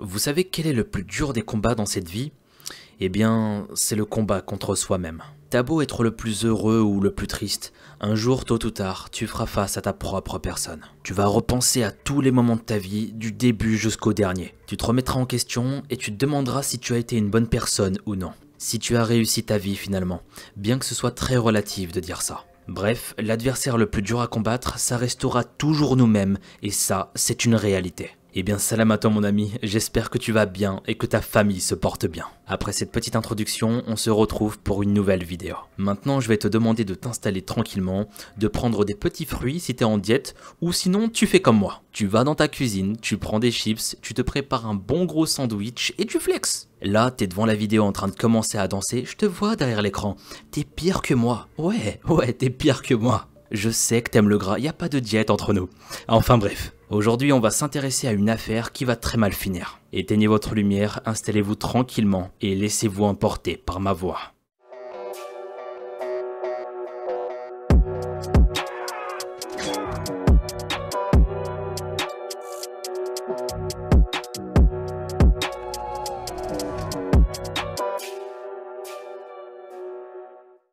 Vous savez quel est le plus dur des combats dans cette vie? Eh bien, c'est le combat contre soi-même. T'as beau être le plus heureux ou le plus triste, un jour, tôt ou tard, tu feras face à ta propre personne. Tu vas repenser à tous les moments de ta vie, du début jusqu'au dernier. Tu te remettras en question et tu te demanderas si tu as été une bonne personne ou non. Si tu as réussi ta vie finalement, bien que ce soit très relatif de dire ça. Bref, l'adversaire le plus dur à combattre, ça restera toujours nous-mêmes, et ça, c'est une réalité. Eh bien salam à toi mon ami, j'espère que tu vas bien et que ta famille se porte bien. Après cette petite introduction, on se retrouve pour une nouvelle vidéo. Maintenant je vais te demander de t'installer tranquillement, de prendre des petits fruits si t'es en diète, ou sinon tu fais comme moi. Tu vas dans ta cuisine, tu prends des chips, tu te prépares un bon gros sandwich et tu flexes. Là, t'es devant la vidéo en train de commencer à danser, je te vois derrière l'écran. T'es pire que moi. Ouais, t'es pire que moi. Je sais que t'aimes le gras, y a pas de diète entre nous. Enfin bref. Aujourd'hui, on va s'intéresser à une affaire qui va très mal finir. Éteignez votre lumière, installez-vous tranquillement et laissez-vous emporter par ma voix.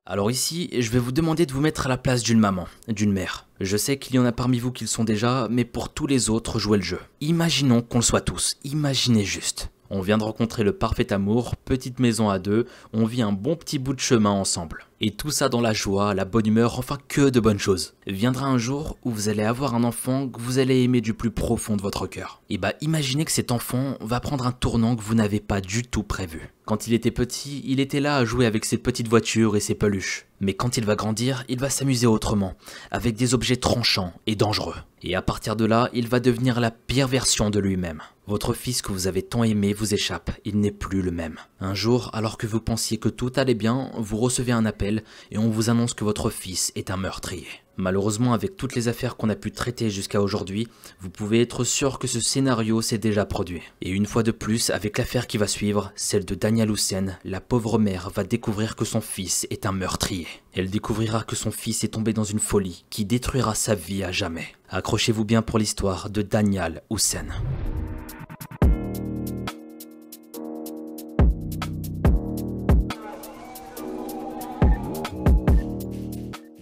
Alors ici, je vais vous demander de vous mettre à la place d'une maman, d'une mère. Je sais qu'il y en a parmi vous qui le sont déjà, mais pour tous les autres, jouez le jeu. Imaginons qu'on le soit tous, imaginez juste. On vient de rencontrer le parfait amour, petite maison à deux, on vit un bon petit bout de chemin ensemble. Et tout ça dans la joie, la bonne humeur, enfin que de bonnes choses. Viendra un jour où vous allez avoir un enfant que vous allez aimer du plus profond de votre cœur. Et bah imaginez que cet enfant va prendre un tournant que vous n'avez pas du tout prévu. Quand il était petit, il était là à jouer avec ses petites voitures et ses peluches. Mais quand il va grandir, il va s'amuser autrement, avec des objets tranchants et dangereux. Et à partir de là, il va devenir la pire version de lui-même. Votre fils que vous avez tant aimé vous échappe, il n'est plus le même. Un jour, alors que vous pensiez que tout allait bien, vous recevez un appel et on vous annonce que votre fils est un meurtrier. Malheureusement, avec toutes les affaires qu'on a pu traiter jusqu'à aujourd'hui, vous pouvez être sûr que ce scénario s'est déjà produit. Et une fois de plus, avec l'affaire qui va suivre, celle de Danial Houssen, la pauvre mère va découvrir que son fils est un meurtrier. Elle découvrira que son fils est tombé dans une folie qui détruira sa vie à jamais. Accrochez-vous bien pour l'histoire de Danial Houssen.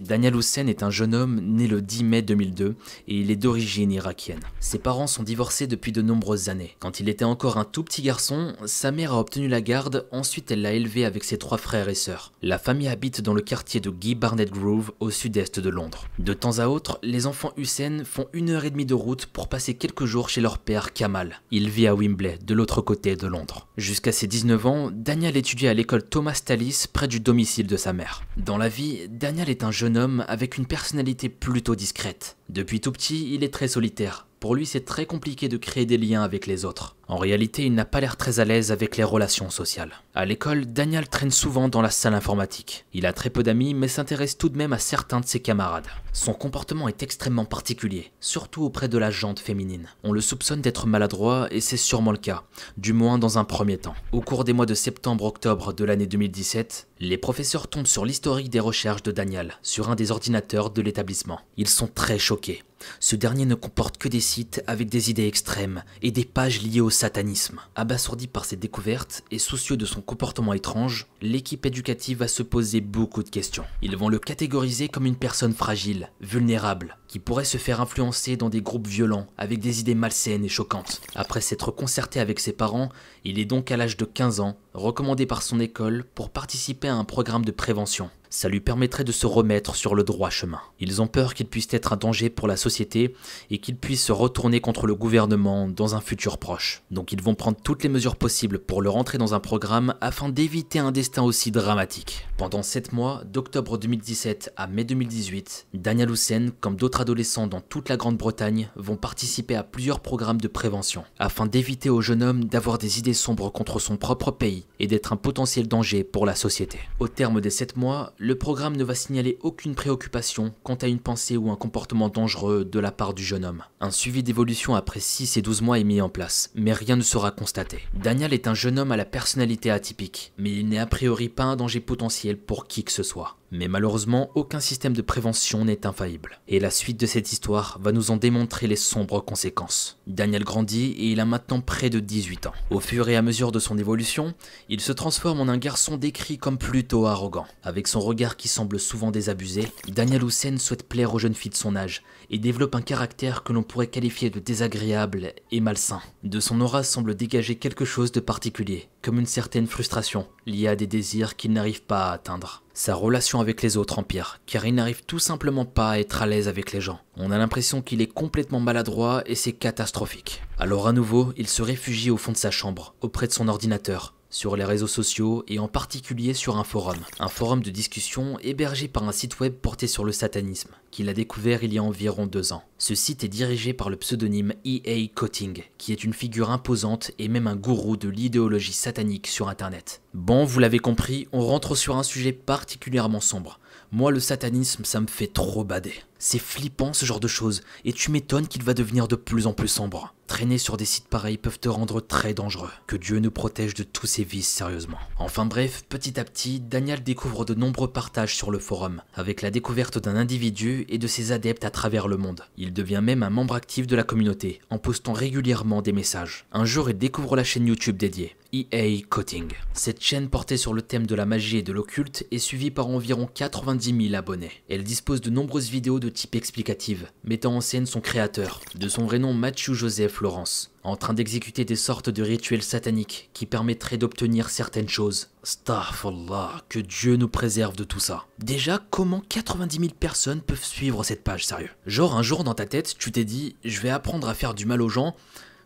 Danial Houssen est un jeune homme né le 10 mai 2002 et il est d'origine irakienne. Ses parents sont divorcés depuis de nombreuses années. Quand il était encore un tout petit garçon, sa mère a obtenu la garde, ensuite elle l'a élevé avec ses 3 frères et sœurs. La famille habite dans le quartier de Guy Barnett Grove au sud-est de Londres. De temps à autre, les enfants Houssen font 1h30 de route pour passer quelques jours chez leur père Kamal. Il vit à Wembley, de l'autre côté de Londres. Jusqu'à ses 19 ans, Danial étudie à l'école Thomas Tallis près du domicile de sa mère. Dans la vie, Danial est un jeune homme avec une personnalité plutôt discrète. Depuis tout petit, il est très solitaire. Pour lui, c'est très compliqué de créer des liens avec les autres. En réalité, il n'a pas l'air très à l'aise avec les relations sociales. À l'école, Danial traîne souvent dans la salle informatique. Il a très peu d'amis, mais s'intéresse tout de même à certains de ses camarades. Son comportement est extrêmement particulier, surtout auprès de la gente féminine. On le soupçonne d'être maladroit, et c'est sûrement le cas, du moins dans un premier temps. Au cours des mois de septembre-octobre de l'année 2017, les professeurs tombent sur l'historique des recherches de Danial, sur un des ordinateurs de l'établissement. Ils sont très choqués. Ce dernier ne comporte que des sites avec des idées extrêmes et des pages liées au satanisme. Abasourdi par ces découvertes et soucieux de son comportement étrange, l'équipe éducative va se poser beaucoup de questions. Ils vont le catégoriser comme une personne fragile, vulnérable, qui pourrait se faire influencer dans des groupes violents avec des idées malsaines et choquantes. Après s'être concerté avec ses parents, il est donc à l'âge de 15 ans, recommandé par son école pour participer à un programme de prévention. Ça lui permettrait de se remettre sur le droit chemin. Ils ont peur qu'il puisse être un danger pour la société et qu'il puisse se retourner contre le gouvernement dans un futur proche. Donc ils vont prendre toutes les mesures possibles pour le rentrer dans un programme afin d'éviter un destin aussi dramatique. Pendant 7 mois, d'octobre 2017 à mai 2018, Danial Houssen, comme d'autres adolescents dans toute la Grande-Bretagne, vont participer à plusieurs programmes de prévention afin d'éviter au jeune homme d'avoir des idées sombres contre son propre pays et d'être un potentiel danger pour la société. Au terme des 7 mois, le programme ne va signaler aucune préoccupation quant à une pensée ou un comportement dangereux de la part du jeune homme. Un suivi d'évolution après 6 et 12 mois est mis en place, mais rien ne sera constaté. Danial est un jeune homme à la personnalité atypique, mais il n'est a priori pas un danger potentiel pour qui que ce soit. Mais malheureusement, aucun système de prévention n'est infaillible. Et la suite de cette histoire va nous en démontrer les sombres conséquences. Daniel grandit et il a maintenant près de 18 ans. Au fur et à mesure de son évolution, il se transforme en un garçon décrit comme plutôt arrogant. Avec son regard qui semble souvent désabusé, Daniel Houssen souhaite plaire aux jeunes filles de son âge et développe un caractère que l'on pourrait qualifier de désagréable et malsain. De son aura semble dégager quelque chose de particulier, comme une certaine frustration liée à des désirs qu'il n'arrive pas à atteindre. Sa relation avec les autres empire, car il n'arrive tout simplement pas à être à l'aise avec les gens. On a l'impression qu'il est complètement maladroit et c'est catastrophique. Alors à nouveau, il se réfugie au fond de sa chambre, auprès de son ordinateur, sur les réseaux sociaux et en particulier sur un forum de discussion hébergé par un site web porté sur le satanisme, qu'il a découvert il y a environ 2 ans. Ce site est dirigé par le pseudonyme E.A. Cotting, qui est une figure imposante et même un gourou de l'idéologie satanique sur internet. Bon, vous l'avez compris, on rentre sur un sujet particulièrement sombre. Moi, le satanisme, ça me fait trop bader. C'est flippant ce genre de choses, et tu m'étonnes qu'il va devenir de plus en plus sombre. Traîner sur des sites pareils peuvent te rendre très dangereux. Que Dieu nous protège de tous ces vices sérieusement. Enfin bref, petit à petit, Daniel découvre de nombreux partages sur le forum, avec la découverte d'un individu et de ses adeptes à travers le monde. Il devient même un membre actif de la communauté, en postant régulièrement des messages. Un jour, il découvre la chaîne YouTube dédiée, E.A. Cotting. Cette chaîne portée sur le thème de la magie et de l'occulte est suivie par environ 90 000 abonnés. Elle dispose de nombreuses vidéos de type explicative, mettant en scène son créateur, de son vrai nom Matthew Joseph Lawrence, en train d'exécuter des sortes de rituels sataniques qui permettraient d'obtenir certaines choses. Astaghfirullah, que Dieu nous préserve de tout ça. Déjà, comment 90 000 personnes peuvent suivre cette page, sérieux? Genre un jour dans ta tête, tu t'es dit, je vais apprendre à faire du mal aux gens.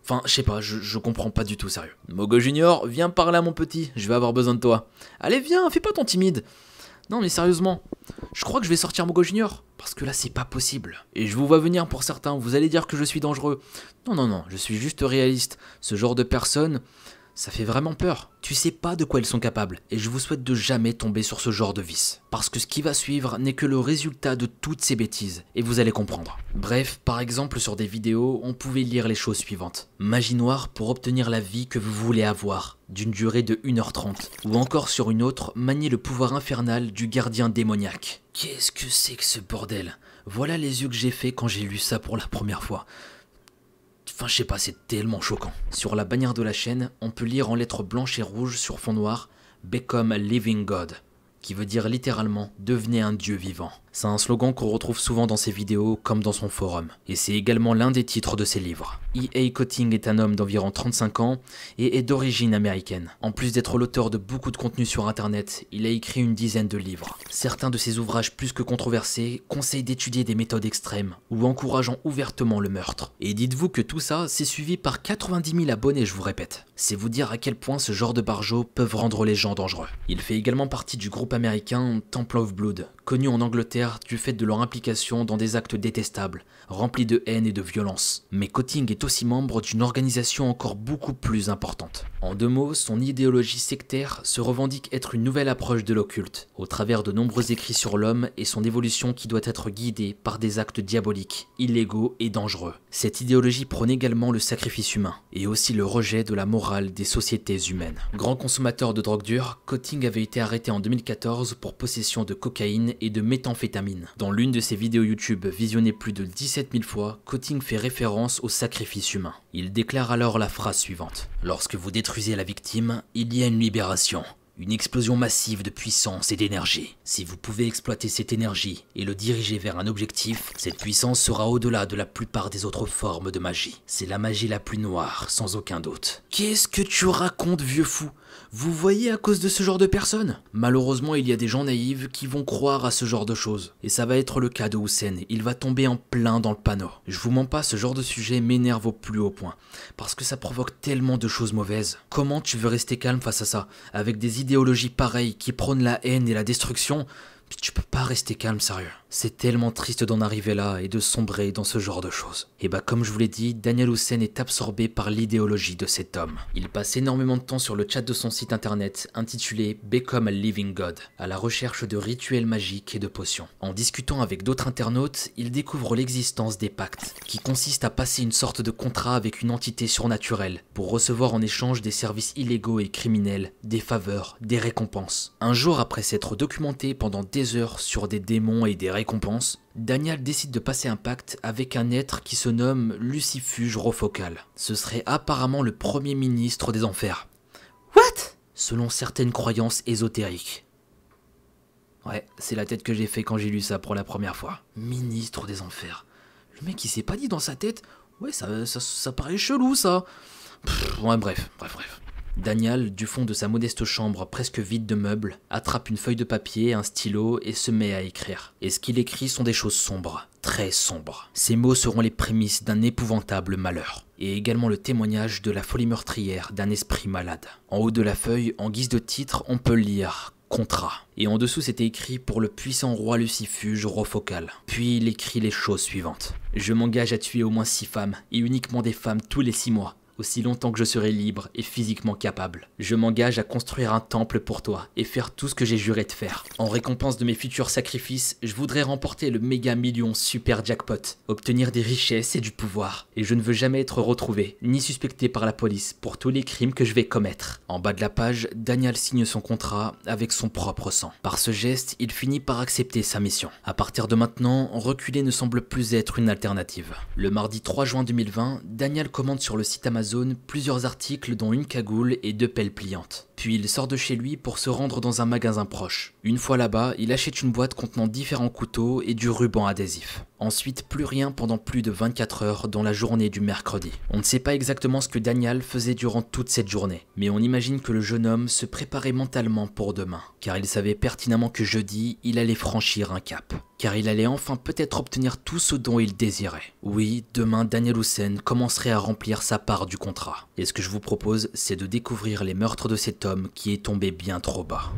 Enfin, je sais pas, je comprends pas du tout, sérieux. Mogo Junior, viens par là mon petit, je vais avoir besoin de toi. Allez viens, fais pas ton timide. Non mais sérieusement, je crois que je vais sortir Mogo Junior, parce que là c'est pas possible. Et je vous vois venir pour certains, vous allez dire que je suis dangereux. Non, je suis juste réaliste. Ce genre de personnes, ça fait vraiment peur. Tu sais pas de quoi elles sont capables, et je vous souhaite de jamais tomber sur ce genre de vice. Parce que ce qui va suivre n'est que le résultat de toutes ces bêtises, et vous allez comprendre. Bref, par exemple sur des vidéos, on pouvait lire les choses suivantes. Magie noire pour obtenir la vie que vous voulez avoir, d'une durée de 1h30. Ou encore sur une autre, manier le pouvoir infernal du gardien démoniaque. Qu'est-ce que c'est que ce bordel? Voilà les yeux que j'ai fait quand j'ai lu ça pour la première fois. Enfin, je sais pas, c'est tellement choquant. Sur la bannière de la chaîne, on peut lire en lettres blanches et rouges sur fond noir « Become a living God », qui veut dire littéralement « devenez un dieu vivant ». C'est un slogan qu'on retrouve souvent dans ses vidéos comme dans son forum, et c'est également l'un des titres de ses livres. E.A. Cotting est un homme d'environ 35 ans et est d'origine américaine. En plus d'être l'auteur de beaucoup de contenu sur internet, il a écrit une dizaine de livres. Certains de ses ouvrages plus que controversés conseillent d'étudier des méthodes extrêmes ou encourageant ouvertement le meurtre. Et dites-vous que tout ça, c'est suivi par 90 000 abonnés, je vous répète. C'est vous dire à quel point ce genre de barjots peuvent rendre les gens dangereux. Il fait également partie du groupe américain Temple of Blood, connu en Angleterre du fait de leur implication dans des actes détestables, remplis de haine et de violence. Mais Cotting est aussi membre d'une organisation encore beaucoup plus importante. En 2 mots, son idéologie sectaire se revendique être une nouvelle approche de l'occulte, au travers de nombreux écrits sur l'homme et son évolution qui doit être guidée par des actes diaboliques, illégaux et dangereux. Cette idéologie prône également le sacrifice humain, et aussi le rejet de la morale des sociétés humaines. Grand consommateur de drogue dure, Cotting avait été arrêté en 2014 pour possession de cocaïne et de méthamphétamine. Dans l'une de ses vidéos YouTube visionnées plus de 17 000 fois, Cotting fait référence au sacrifice humain. Il déclare alors la phrase suivante. « Lorsque vous détruisez la victime, il y a une libération. Une explosion massive de puissance et d'énergie. Si vous pouvez exploiter cette énergie et le diriger vers un objectif, cette puissance sera au-delà de la plupart des autres formes de magie. C'est la magie la plus noire, sans aucun doute. » Qu'est-ce que tu racontes, vieux fou? Vous voyez à cause de ce genre de personnes? Malheureusement, il y a des gens naïfs qui vont croire à ce genre de choses. Et ça va être le cas de Houssen, il va tomber en plein dans le panneau. Je vous mens pas, ce genre de sujet m'énerve au plus haut point. Parce que ça provoque tellement de choses mauvaises. Comment tu veux rester calme face à ça? Avec des idéologies pareilles qui prônent la haine et la destruction, tu peux pas rester calme, sérieux. C'est tellement triste d'en arriver là et de sombrer dans ce genre de choses. Et bah comme je vous l'ai dit, Daniel Houssen est absorbé par l'idéologie de cet homme. Il passe énormément de temps sur le chat de son site internet intitulé Become a Living God, à la recherche de rituels magiques et de potions. En discutant avec d'autres internautes, il découvre l'existence des pactes, qui consistent à passer une sorte de contrat avec une entité surnaturelle, pour recevoir en échange des services illégaux et criminels, des faveurs, des récompenses. Un jour après s'être documenté pendant des des heures sur des démons et des récompenses, Daniel décide de passer un pacte avec un être qui se nomme Lucifuge Rofocal. Ce serait apparemment le premier ministre des enfers. What? Selon certaines croyances ésotériques. Ouais, c'est la tête que j'ai fait quand j'ai lu ça pour la première fois. Ministre des enfers. Le mec il s'est pas dit dans sa tête, ouais ça paraît chelou ça. Ouais bref. Daniel, du fond de sa modeste chambre presque vide de meubles, attrape une feuille de papier, un stylo et se met à écrire. Et ce qu'il écrit sont des choses sombres, très sombres. Ces mots seront les prémices d'un épouvantable malheur. Et également le témoignage de la folie meurtrière d'un esprit malade. En haut de la feuille, en guise de titre, on peut lire « Contrat ». Et en dessous c'était écrit pour le puissant roi Lucifuge Rofocal. Puis il écrit les choses suivantes. « Je m'engage à tuer au moins 6 femmes, et uniquement des femmes tous les 6 mois. Aussi longtemps que je serai libre et physiquement capable. Je m'engage à construire un temple pour toi et faire tout ce que j'ai juré de faire. En récompense de mes futurs sacrifices, je voudrais remporter le méga million super jackpot, obtenir des richesses et du pouvoir. Et je ne veux jamais être retrouvé, ni suspecté par la police pour tous les crimes que je vais commettre. » En bas de la page, Daniel signe son contrat avec son propre sang. Par ce geste, il finit par accepter sa mission. À partir de maintenant, reculer ne semble plus être une alternative. Le mardi 3 juin 2020, Daniel commande sur le site Amazon plusieurs articles dont une cagoule et 2 pelles pliantes. Puis il sort de chez lui pour se rendre dans un magasin proche. Une fois là-bas, il achète une boîte contenant différents couteaux et du ruban adhésif. Ensuite, plus rien pendant plus de 24 heures dans la journée du mercredi. On ne sait pas exactement ce que Daniel faisait durant toute cette journée, mais on imagine que le jeune homme se préparait mentalement pour demain, car il savait pertinemment que jeudi, il allait franchir un cap. Car il allait enfin peut-être obtenir tout ce dont il désirait. Oui, demain Daniel Houssen commencerait à remplir sa part du contrat. Et ce que je vous propose, c'est de découvrir les meurtres de cet homme qui est tombé bien trop bas.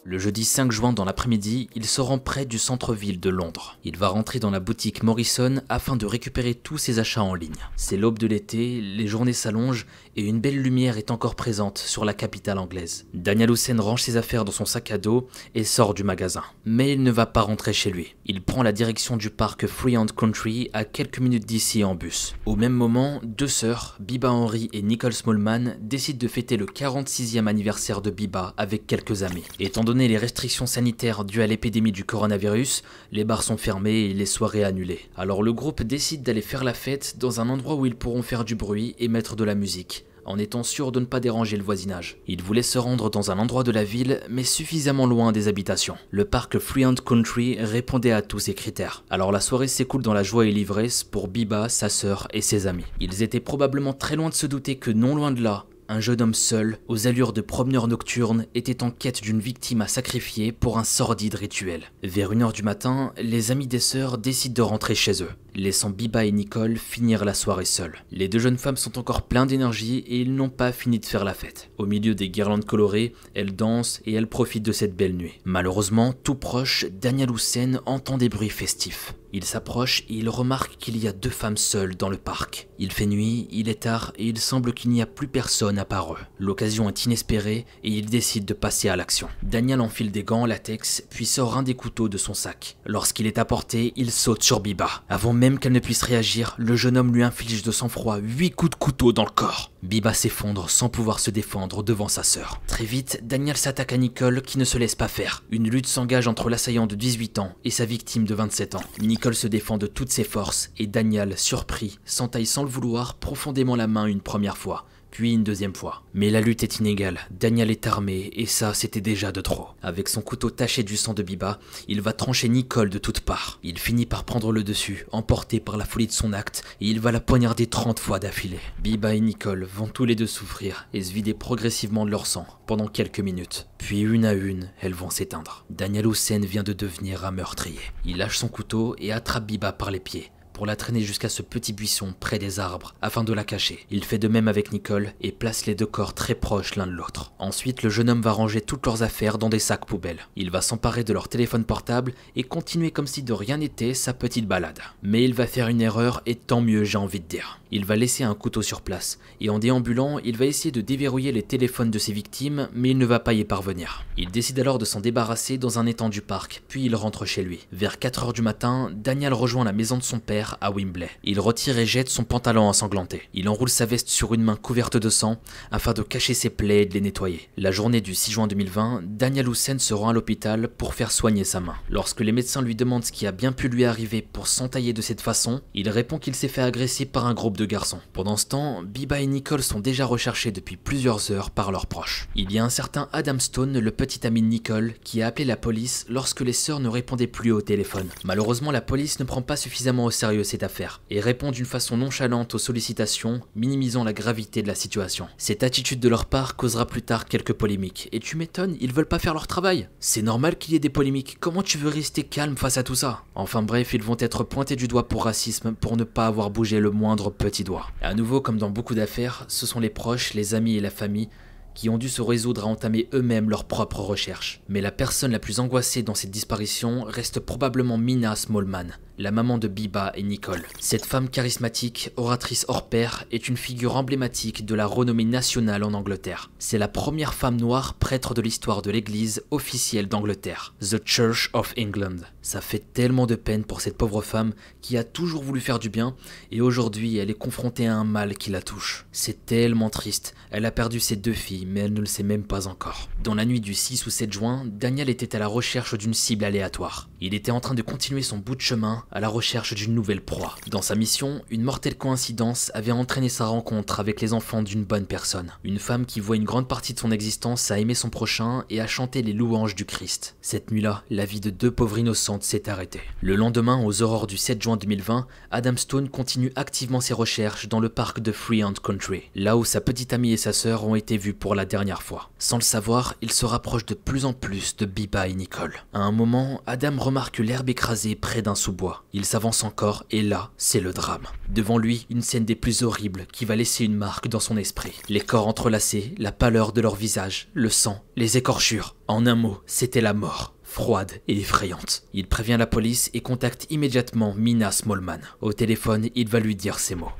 Le jeudi 5 juin dans l'après-midi, il se rend près du centre-ville de Londres. Il va rentrer dans la boutique Morrison afin de récupérer tous ses achats en ligne. C'est l'aube de l'été, les journées s'allongent et une belle lumière est encore présente sur la capitale anglaise. Daniel Houssen range ses affaires dans son sac à dos et sort du magasin. Mais il ne va pas rentrer chez lui. Il prend la direction du parc Freehold Country à quelques minutes d'ici en bus. Au même moment, 2 sœurs, Biba Henry et Nicole Smallman, décident de fêter le 46e anniversaire de Biba avec quelques amis. Étant donné les restrictions sanitaires dues à l'épidémie du coronavirus, les bars sont fermés et les soirées annulées. Alors le groupe décide d'aller faire la fête dans un endroit où ils pourront faire du bruit et mettre de la musique, en étant sûr de ne pas déranger le voisinage. Ils voulaient se rendre dans un endroit de la ville, mais suffisamment loin des habitations. Le parc Freehold Country répondait à tous ces critères. Alors la soirée s'écoule dans la joie et l'ivresse pour Biba, sa sœur et ses amis. Ils étaient probablement très loin de se douter que non loin de là, un jeune homme seul, aux allures de promeneur nocturne, était en quête d'une victime à sacrifier pour un sordide rituel. Vers 1 h du matin, les amis des sœurs décident de rentrer chez eux, laissant Biba et Nicole finir la soirée seules. Les 2 jeunes femmes sont encore pleines d'énergie et ils n'ont pas fini de faire la fête. Au milieu des guirlandes colorées, elles dansent et elles profitent de cette belle nuit. Malheureusement, tout proche, Daniel Houssen entend des bruits festifs. Il s'approche et il remarque qu'il y a 2 femmes seules dans le parc. Il fait nuit, il est tard et il semble qu'il n'y a plus personne à part eux. L'occasion est inespérée et il décide de passer à l'action. Daniel enfile des gants en latex puis sort un des couteaux de son sac. Lorsqu'il est à portée, il saute sur Biba. Avant même qu'elle ne puisse réagir, le jeune homme lui inflige de sang-froid 8 coups de couteau dans le corps. Biba s'effondre sans pouvoir se défendre devant sa sœur. Très vite, Daniel s'attaque à Nicole qui ne se laisse pas faire. Une lutte s'engage entre l'assaillant de 18 ans et sa victime de 27 ans. Nicole se défend de toutes ses forces et Daniel, surpris, s'entaille sans le vouloir profondément la main une première fois, puis une deuxième fois. Mais la lutte est inégale, Daniel est armé et ça c'était déjà de trop. Avec son couteau taché du sang de Biba, il va trancher Nicole de toutes parts. Il finit par prendre le dessus, emporté par la folie de son acte, et il va la poignarder 30 fois d'affilée. Biba et Nicole vont tous les deux souffrir et se vider progressivement de leur sang pendant quelques minutes. Puis une à une, elles vont s'éteindre. Daniel Houssen vient de devenir un meurtrier. Il lâche son couteau et attrape Biba par les pieds, pour la traîner jusqu'à ce petit buisson près des arbres afin de la cacher. Il fait de même avec Nicole et place les 2 corps très proches l'un de l'autre. Ensuite, le jeune homme va ranger toutes leurs affaires dans des sacs poubelles. Il va s'emparer de leur téléphone portable et continuer comme si de rien n'était sa petite balade. Mais il va faire une erreur et tant mieux, j'ai envie de dire. Il va laisser un couteau sur place et en déambulant, il va essayer de déverrouiller les téléphones de ses victimes, mais il ne va pas y parvenir. Il décide alors de s'en débarrasser dans un étang du parc, puis il rentre chez lui. Vers 4 h du matin, Daniel rejoint la maison de son père frère à Wembley. Il retire et jette son pantalon ensanglanté. Il enroule sa veste sur une main couverte de sang afin de cacher ses plaies et de les nettoyer. La journée du 6 juin 2020, Daniel Hussein se rend à l'hôpital pour faire soigner sa main. Lorsque les médecins lui demandent ce qui a bien pu lui arriver pour s'entailler de cette façon, il répond qu'il s'est fait agresser par un groupe de garçons. Pendant ce temps, Biba et Nicole sont déjà recherchés depuis plusieurs heures par leurs proches. Il y a un certain Adam Stone, le petit ami de Nicole, qui a appelé la police lorsque les sœurs ne répondaient plus au téléphone. Malheureusement, la police ne prend pas suffisamment au sérieux cette affaire et répond d'une façon nonchalante aux sollicitations, minimisant la gravité de la situation. Cette attitude de leur part causera plus tard quelques polémiques. Et tu m'étonnes, ils veulent pas faire leur travail. C'est normal qu'il y ait des polémiques. Comment tu veux rester calme face à tout ça? Enfin bref, ils vont être pointés du doigt pour racisme pour ne pas avoir bougé le moindre petit doigt. Et à nouveau, comme dans beaucoup d'affaires, ce sont les proches, les amis et la famille qui ont dû se résoudre à entamer eux-mêmes leurs propres recherches. Mais la personne la plus angoissée dans cette disparition reste probablement Mina Smallman, la maman de Biba et Nicole. Cette femme charismatique, oratrice hors pair, est une figure emblématique de la renommée nationale en Angleterre. C'est la première femme noire prêtre de l'histoire de l'église officielle d'Angleterre, The Church of England. Ça fait tellement de peine pour cette pauvre femme qui a toujours voulu faire du bien et aujourd'hui elle est confrontée à un mal qui la touche. C'est tellement triste, elle a perdu ses 2 filles mais elle ne le sait même pas encore. Dans la nuit du 6 ou 7 juin, Daniel était à la recherche d'une cible aléatoire. Il était en train de continuer son bout de chemin à la recherche d'une nouvelle proie. Dans sa mission, une mortelle coïncidence avait entraîné sa rencontre avec les enfants d'une bonne personne. Une femme qui voit une grande partie de son existence à aimer son prochain et à chanter les louanges du Christ. Cette nuit-là, la vie de 2 pauvres innocentes s'est arrêtée. Le lendemain, aux aurores du 7 juin 2020, Adam Stone continue activement ses recherches dans le parc de Freehold Country, là où sa petite amie et sa sœur ont été vues pour la dernière fois. Sans le savoir, il se rapproche de plus en plus de Biba et Nicole. À un moment, Adam remarque l'herbe écrasée près d'un sous-bois. Il s'avance encore et là, c'est le drame. Devant lui, une scène des plus horribles qui va laisser une marque dans son esprit. Les corps entrelacés, la pâleur de leur visage, le sang, les écorchures. En un mot, c'était la mort. Froide et effrayante. Il prévient la police et contacte immédiatement Mina Smallman. Au téléphone, il va lui dire ces mots.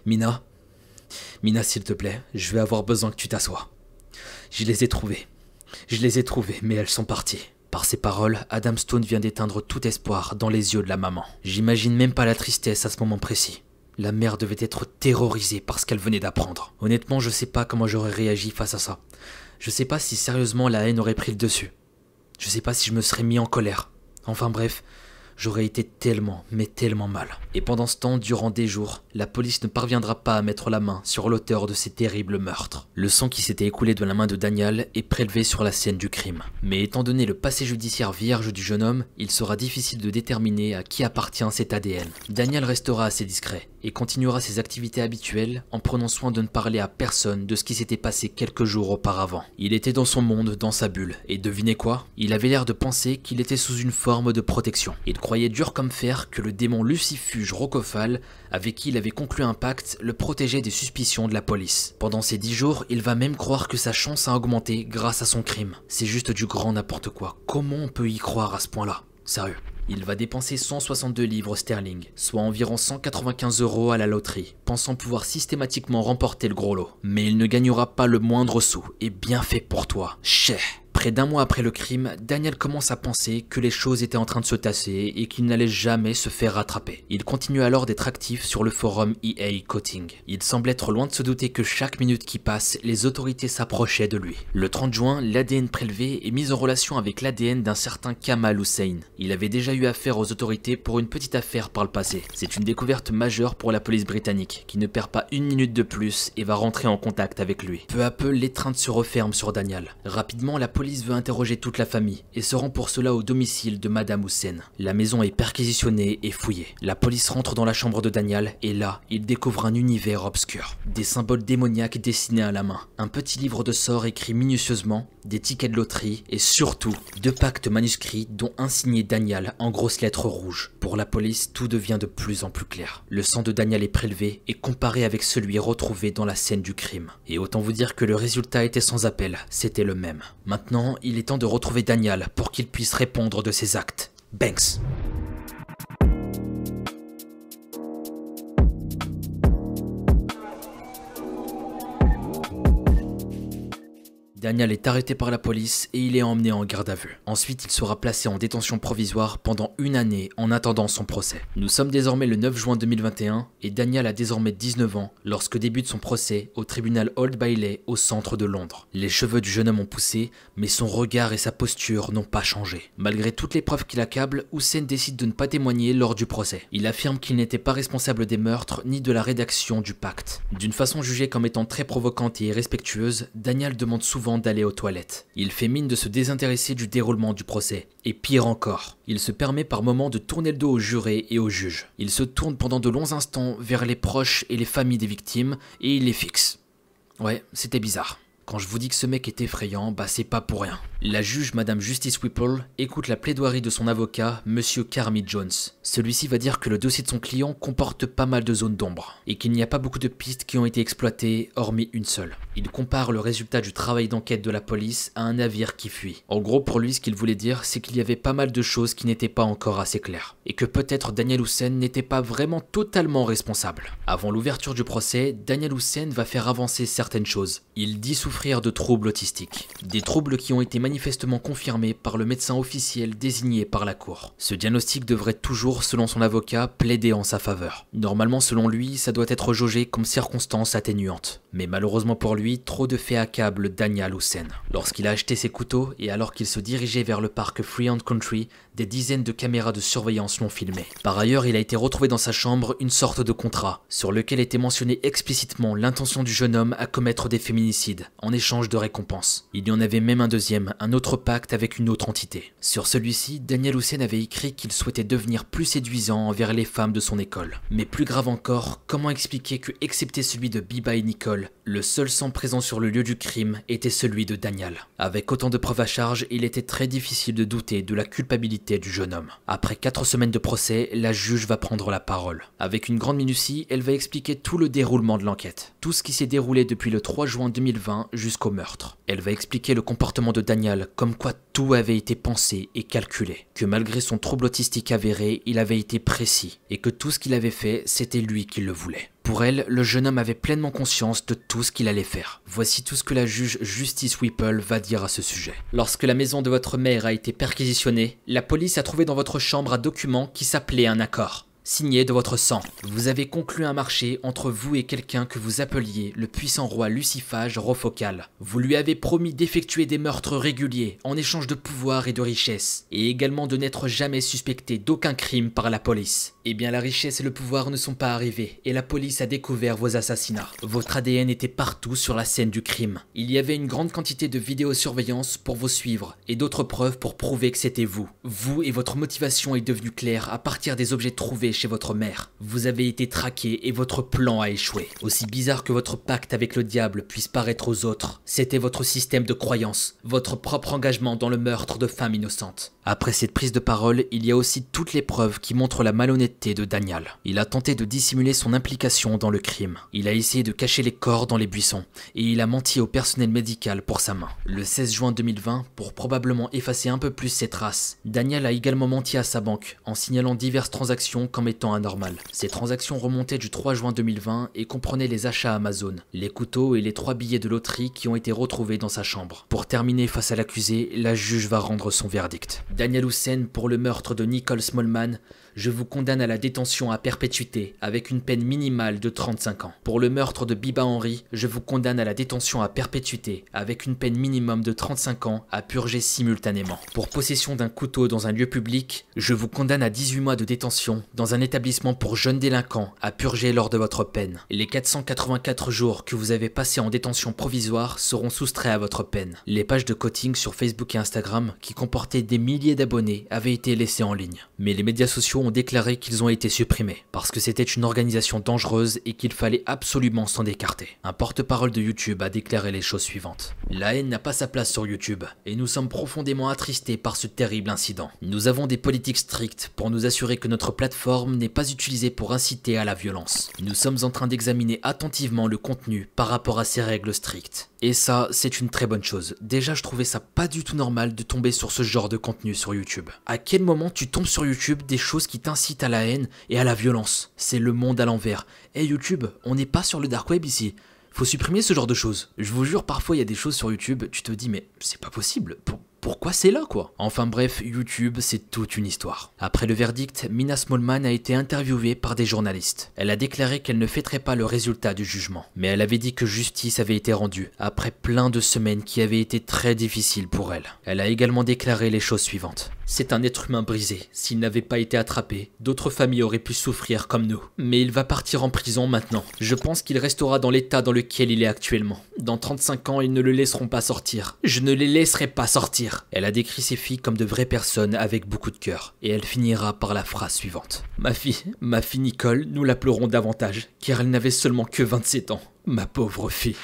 Mina, s'il te plaît, je vais avoir besoin que tu t'assoies. Je les ai trouvées, mais elles sont parties. Par ces paroles, Adam Stone vient d'éteindre tout espoir dans les yeux de la maman. J'imagine même pas la tristesse à ce moment précis. La mère devait être terrorisée par ce qu'elle venait d'apprendre. Honnêtement, je sais pas comment j'aurais réagi face à ça. Je sais pas si sérieusement la haine aurait pris le dessus. Je sais pas si je me serais mis en colère. Enfin bref, j'aurais été tellement, mais tellement mal. Et pendant ce temps, durant des jours, la police ne parviendra pas à mettre la main sur l'auteur de ces terribles meurtres. Le sang qui s'était écoulé de la main de Daniel est prélevé sur la scène du crime. Mais étant donné le passé judiciaire vierge du jeune homme, il sera difficile de déterminer à qui appartient cet ADN. Daniel restera assez discret et continuera ses activités habituelles en prenant soin de ne parler à personne de ce qui s'était passé quelques jours auparavant. Il était dans son monde, dans sa bulle, et devinez quoi? Il avait l'air de penser qu'il était sous une forme de protection. Il croyait dur comme fer que le démon Lucifuge Rocophale, avec qui il avait conclu un pacte, le protégeait des suspicions de la police. Pendant ces 10 jours, il va même croire que sa chance a augmenté grâce à son crime. C'est juste du grand n'importe quoi. Comment on peut y croire à ce point-là? Sérieux. Il va dépenser 162 livres sterling, soit environ 195 € à la loterie, pensant pouvoir systématiquement remporter le gros lot. Mais il ne gagnera pas le moindre sou, et bien fait pour toi, cher. Près d'un mois après le crime, Daniel commence à penser que les choses étaient en train de se tasser et qu'il n'allait jamais se faire rattraper. Il continue alors d'être actif sur le forum EA Coating. Il semble être loin de se douter que chaque minute qui passe, les autorités s'approchaient de lui. Le 30 juin, l'ADN prélevé est mis en relation avec l'ADN d'un certain Kamal Hussein. Il avait déjà eu affaire aux autorités pour une petite affaire par le passé. C'est une découverte majeure pour la police britannique, qui ne perd pas une minute de plus et va rentrer en contact avec lui. Peu à peu, l'étreinte se referme sur Daniel. Rapidement, la police veut interroger toute la famille et se rend pour cela au domicile de Madame Hussein. La maison est perquisitionnée et fouillée. La police rentre dans la chambre de Daniel et là, il découvre un univers obscur. Des symboles démoniaques dessinés à la main, un petit livre de sorts écrit minutieusement, des tickets de loterie et surtout 2 pactes manuscrits dont un signé Daniel en grosses lettres rouges. Pour la police, tout devient de plus en plus clair. Le sang de Daniel est prélevé et comparé avec celui retrouvé dans la scène du crime. Et autant vous dire que le résultat était sans appel, c'était le même. Maintenant, il est temps de retrouver Daniel pour qu'il puisse répondre de ses actes. Banks. Daniel est arrêté par la police et il est emmené en garde à vue. Ensuite, il sera placé en détention provisoire pendant une année en attendant son procès. Nous sommes désormais le 9 juin 2021 et Daniel a désormais 19 ans lorsque débute son procès au tribunal Old Bailey au centre de Londres. Les cheveux du jeune homme ont poussé, mais son regard et sa posture n'ont pas changé. Malgré toutes les preuves qui l'accablent, Hussein décide de ne pas témoigner lors du procès. Il affirme qu'il n'était pas responsable des meurtres ni de la rédaction du pacte. D'une façon jugée comme étant très provocante et irrespectueuse, Daniel demande souvent d'aller aux toilettes. Il fait mine de se désintéresser du déroulement du procès. Et pire encore, il se permet par moments de tourner le dos aux jurés et aux juges. Il se tourne pendant de longs instants vers les proches et les familles des victimes et il les fixe. Ouais, c'était bizarre. Quand je vous dis que ce mec est effrayant, bah c'est pas pour rien. La juge Madame Justice Whipple écoute la plaidoirie de son avocat, Monsieur Carmy Jones. Celui-ci va dire que le dossier de son client comporte pas mal de zones d'ombre et qu'il n'y a pas beaucoup de pistes qui ont été exploitées, hormis une seule. Il compare le résultat du travail d'enquête de la police à un navire qui fuit. En gros, pour lui, ce qu'il voulait dire, c'est qu'il y avait pas mal de choses qui n'étaient pas encore assez claires et que peut-être Daniel Hussein n'était pas vraiment totalement responsable. Avant l'ouverture du procès, Daniel Hussein va faire avancer certaines choses. Il dit souffrir de troubles autistiques. Des troubles qui ont été manifestement confirmés par le médecin officiel désigné par la cour. Ce diagnostic devrait toujours, selon son avocat, plaider en sa faveur. Normalement, selon lui, ça doit être jaugé comme circonstance atténuante. Mais malheureusement pour lui, trop de faits accablent Daniel Hussein. Lorsqu'il a acheté ses couteaux et alors qu'il se dirigeait vers le parc Freehold Country, des dizaines de caméras de surveillance l'ont filmé. Par ailleurs, il a été retrouvé dans sa chambre une sorte de contrat, sur lequel était mentionné explicitement l'intention du jeune homme à commettre des féminicides, en échange de récompenses. Il y en avait même un deuxième, un autre pacte avec une autre entité. Sur celui-ci, Daniel Hussein avait écrit qu'il souhaitait devenir plus séduisant envers les femmes de son école. Mais plus grave encore, comment expliquer que, excepté celui de Biba et Nicole, le seul sang présent sur le lieu du crime était celui de Daniel. Avec autant de preuves à charge, il était très difficile de douter de la culpabilité du jeune homme. Après 4 semaines de procès, la juge va prendre la parole. Avec une grande minutie, elle va expliquer tout le déroulement de l'enquête. Tout ce qui s'est déroulé depuis le 3 juin 2020 jusqu'au meurtre. Elle va expliquer le comportement de Daniel, comme quoi tout avait été pensé et calculé. Que malgré son trouble autistique avéré, il avait été précis. Et que tout ce qu'il avait fait, c'était lui qui le voulait. Pour elle, le jeune homme avait pleinement conscience de tout ce qu'il allait faire. Voici tout ce que la juge Justice Whipple va dire à ce sujet. Lorsque la maison de votre mère a été perquisitionnée, la police a trouvé dans votre chambre un document qui s'appelait un accord. Signé de votre sang. Vous avez conclu un marché entre vous et quelqu'un que vous appeliez le puissant roi Luciphage Rofocal. Vous lui avez promis d'effectuer des meurtres réguliers en échange de pouvoir et de richesse, et également de n'être jamais suspecté d'aucun crime par la police. Eh bien la richesse et le pouvoir ne sont pas arrivés, et la police a découvert vos assassinats. Votre ADN était partout sur la scène du crime. Il y avait une grande quantité de vidéosurveillance pour vous suivre, et d'autres preuves pour prouver que c'était vous. Vous et votre motivation est devenue claire à partir des objets trouvés chez votre mère. Vous avez été traqué et votre plan a échoué. Aussi bizarre que votre pacte avec le diable puisse paraître aux autres, c'était votre système de croyance, votre propre engagement dans le meurtre de femmes innocentes. Après cette prise de parole, il y a aussi toutes les preuves qui montrent la malhonnêteté de Daniel. Il a tenté de dissimuler son implication dans le crime. Il a essayé de cacher les corps dans les buissons et il a menti au personnel médical pour sa main. Le 16 juin 2020, pour probablement effacer un peu plus ses traces, Daniel a également menti à sa banque en signalant diverses transactions comme étant anormales. Ces transactions remontaient du 3 juin 2020 et comprenaient les achats Amazon, les couteaux et les 3 billets de loterie qui ont été retrouvés dans sa chambre. Pour terminer face à l'accusé, la juge va rendre son verdict. Daniel Hussein, pour le meurtre de Nicole Smallman, je vous condamne à la détention à perpétuité avec une peine minimale de 35 ans. Pour le meurtre de Biba Henry, je vous condamne à la détention à perpétuité avec une peine minimum de 35 ans à purger simultanément. Pour possession d'un couteau dans un lieu public, je vous condamne à 18 mois de détention dans un établissement pour jeunes délinquants à purger lors de votre peine. Les 484 jours que vous avez passés en détention provisoire seront soustraits à votre peine. Les pages de coaching sur Facebook et Instagram qui comportaient des milliers d'abonnés avaient été laissées en ligne. Mais les médias sociaux ont déclaré qu'ils ont été supprimés parce que c'était une organisation dangereuse et qu'il fallait absolument s'en écarter. Un porte-parole de YouTube a déclaré les choses suivantes. La haine n'a pas sa place sur YouTube et nous sommes profondément attristés par ce terrible incident. Nous avons des politiques strictes pour nous assurer que notre plateforme n'est pas utilisée pour inciter à la violence. Nous sommes en train d'examiner attentivement le contenu par rapport à ces règles strictes. Et ça, c'est une très bonne chose. Déjà, je trouvais ça pas du tout normal de tomber sur ce genre de contenu sur YouTube. À quel moment tu tombes sur YouTube des choses qui t'incitent à la haine et à la violence? C'est le monde à l'envers. Hey YouTube, on n'est pas sur le dark web ici. Faut supprimer ce genre de choses. Je vous jure, parfois il y a des choses sur YouTube, tu te dis mais c'est pas possible. Pourquoi c'est là quoi? Enfin bref, YouTube c'est toute une histoire. Après le verdict, Mina Smallman a été interviewée par des journalistes. Elle a déclaré qu'elle ne fêterait pas le résultat du jugement. Mais elle avait dit que justice avait été rendue après plein de semaines qui avaient été très difficiles pour elle. Elle a également déclaré les choses suivantes. C'est un être humain brisé. S'il n'avait pas été attrapé, d'autres familles auraient pu souffrir comme nous. Mais il va partir en prison maintenant. Je pense qu'il restera dans l'état dans lequel il est actuellement. Dans 35 ans, ils ne le laisseront pas sortir. Je ne les laisserai pas sortir. Elle a décrit ses filles comme de vraies personnes avec beaucoup de cœur. Et elle finira par la phrase suivante. Ma fille Nicole, nous la pleurons davantage, car elle n'avait seulement que 27 ans. Ma pauvre fille.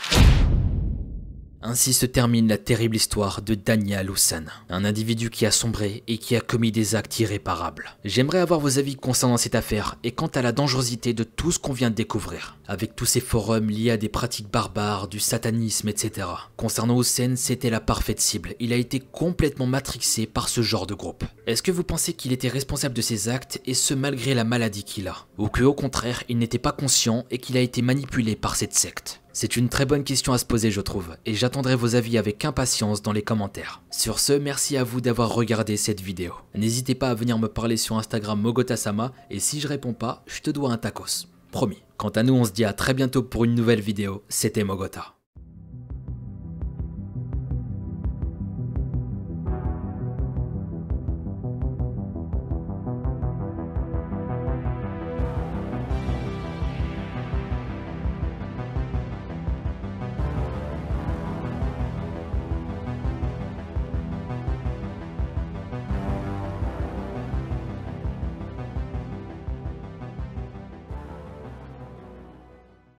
Ainsi se termine la terrible histoire de Dania Loussen, un individu qui a sombré et qui a commis des actes irréparables. J'aimerais avoir vos avis concernant cette affaire et quant à la dangerosité de tout ce qu'on vient de découvrir, avec tous ces forums liés à des pratiques barbares, du satanisme, etc. Concernant Houssen, c'était la parfaite cible, il a été complètement matrixé par ce genre de groupe. Est-ce que vous pensez qu'il était responsable de ses actes et ce malgré la maladie qu'il a? Ou que au contraire, il n'était pas conscient et qu'il a été manipulé par cette secte? C'est une très bonne question à se poser je trouve, et j'attendrai vos avis avec impatience dans les commentaires. Sur ce, merci à vous d'avoir regardé cette vidéo. N'hésitez pas à venir me parler sur Instagram Mogota-sama, et si je réponds pas, je te dois un tacos. Promis. Quant à nous, on se dit à très bientôt pour une nouvelle vidéo, c'était Mogota.